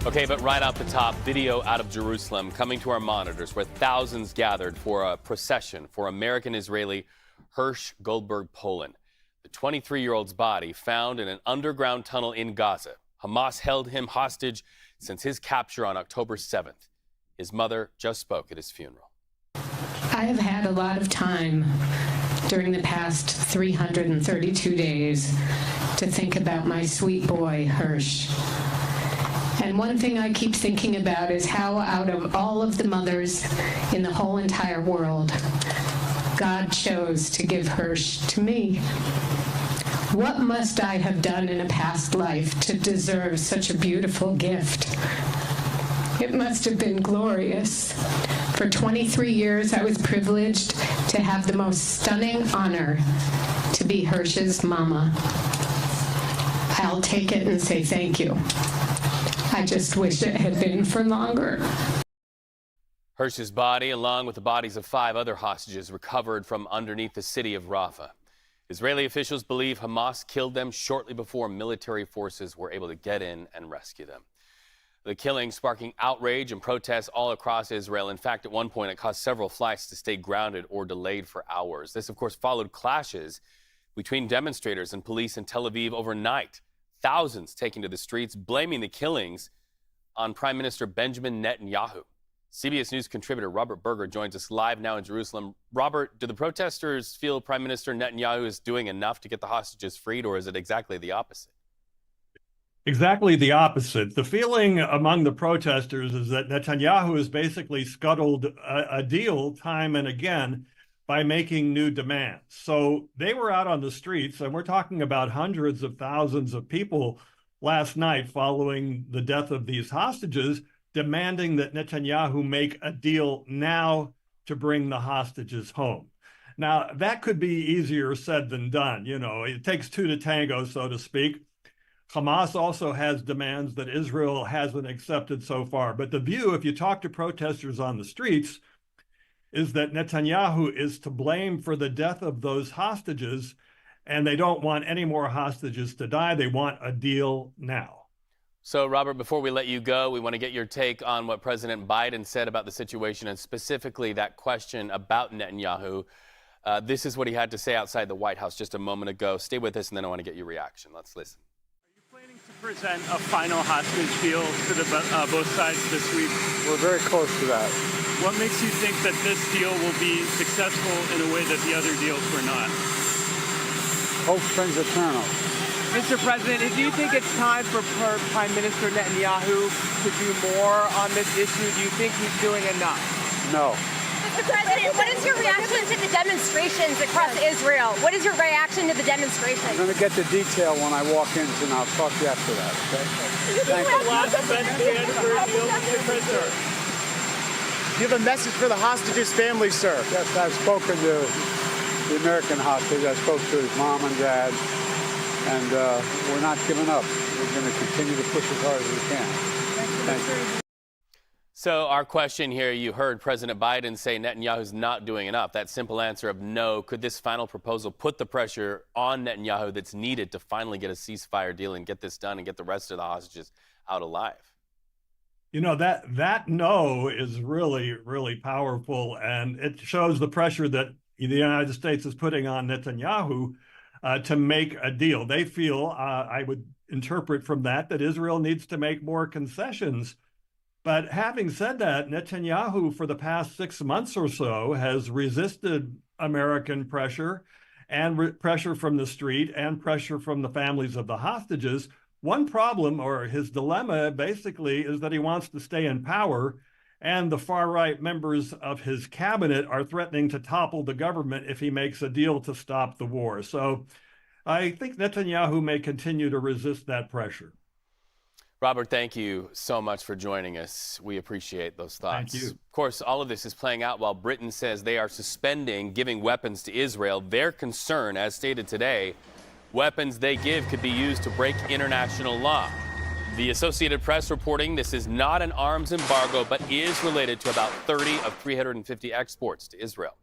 Okay, but right off the top, video out of Jerusalem coming to our monitors where thousands gathered for a procession for American-Israeli Hersh Goldberg Poland. The 23-year-old's body found in an underground tunnel in Gaza. Hamas held him hostage since his capture on October 7th. His mother just spoke at his funeral. I have had a lot of time during the past 332 days to think about my sweet boy, Hersh. And one thing I keep thinking about is how out of all of the mothers in the whole entire world, God chose to give Hersh to me. What must I have done in a past life to deserve such a beautiful gift? It must have been glorious. For 23 years, I was privileged to have the most stunning honor to be Hersh's mama. I'll take it and say thank you. I just wish it had been for longer. Hersh's body, along with the bodies of 5 other hostages, recovered from underneath the city of Rafah. Israeli officials believe Hamas killed them shortly before military forces were able to get in and rescue them. The killing sparking outrage and protests all across Israel. In fact, at one point, it caused several flights to stay grounded or delayed for hours. This, of course, followed clashes between demonstrators and police in Tel Aviv overnight. Thousands taking to the streets, blaming the killings on Prime Minister Benjamin Netanyahu. CBS News contributor Robert Berger joins us live now in Jerusalem. Robert, do the protesters feel Prime Minister Netanyahu is doing enough to get the hostages freed, or is it exactly the opposite? Exactly the opposite. The feeling among the protesters is that Netanyahu has basically scuttled a deal time and again by making new demands. So they were out on the streets, and we're talking about hundreds of thousands of people last night following the death of these hostages, demanding that Netanyahu make a deal now to bring the hostages home. Now, that could be easier said than done. You know, it takes 2 to tango, so to speak. Hamas also has demands that Israel hasn't accepted so far. But the view, if you talk to protesters on the streets, is that Netanyahu is to blame for the death of those hostages, and they don't want any more hostages to die. They want a deal now. So, Robert, before we let you go, we want to get your take on what President Biden said about the situation, and specifically that question about Netanyahu. This is what he had to say outside the White House just a moment ago. Stay with us, and then I want to get your reaction. Let's listen. Are you planning to present a final hostage deal to the both sides this week? We're very close to that. What makes you think that this deal will be successful in a way that the other deals were not? Hope springs eternal. Mr. President, do you think it's time for Prime Minister Netanyahu to do more on this issue? Do you think he's doing enough? No. Mr. President, what is your reaction to the demonstrations across Israel? What is your reaction to the demonstrations? I'm going to get the detail when I walk in, and I'll talk to you after that, okay? Thank you. Last event stand for a deal, Mr. President. Do you have a message for the hostages' family, sir? Yes, I've spoken to the American hostage. I spoke to his mom and dad, and we're not giving up. We're going to continue to push as hard as we can. Thank you. So our question here, you heard President Biden say Netanyahu's not doing enough. That simple answer of no. Could this final proposal put the pressure on Netanyahu that's needed to finally get a ceasefire deal and get this done and get the rest of the hostages out alive? You know, that no is really, really powerful, and it shows the pressure that the United States is putting on Netanyahu to make a deal. They feel, I would interpret from that Israel needs to make more concessions. But having said that, Netanyahu, for the past 6 months or so, has resisted American pressure and pressure from the street and pressure from the families of the hostages. One problem, or his dilemma, basically, is that he wants to stay in power, and the far-right members of his cabinet are threatening to topple the government if he makes a deal to stop the war. So I think Netanyahu may continue to resist that pressure. Robert, thank you so much for joining us. We appreciate those thoughts. Thank you. Of course, all of this is playing out while Britain says they are suspending giving weapons to Israel. Their concern, as stated today, weapons they give could be used to break international law. The Associated Press reporting this is not an arms embargo, but is related to about 30 of 350 exports to Israel.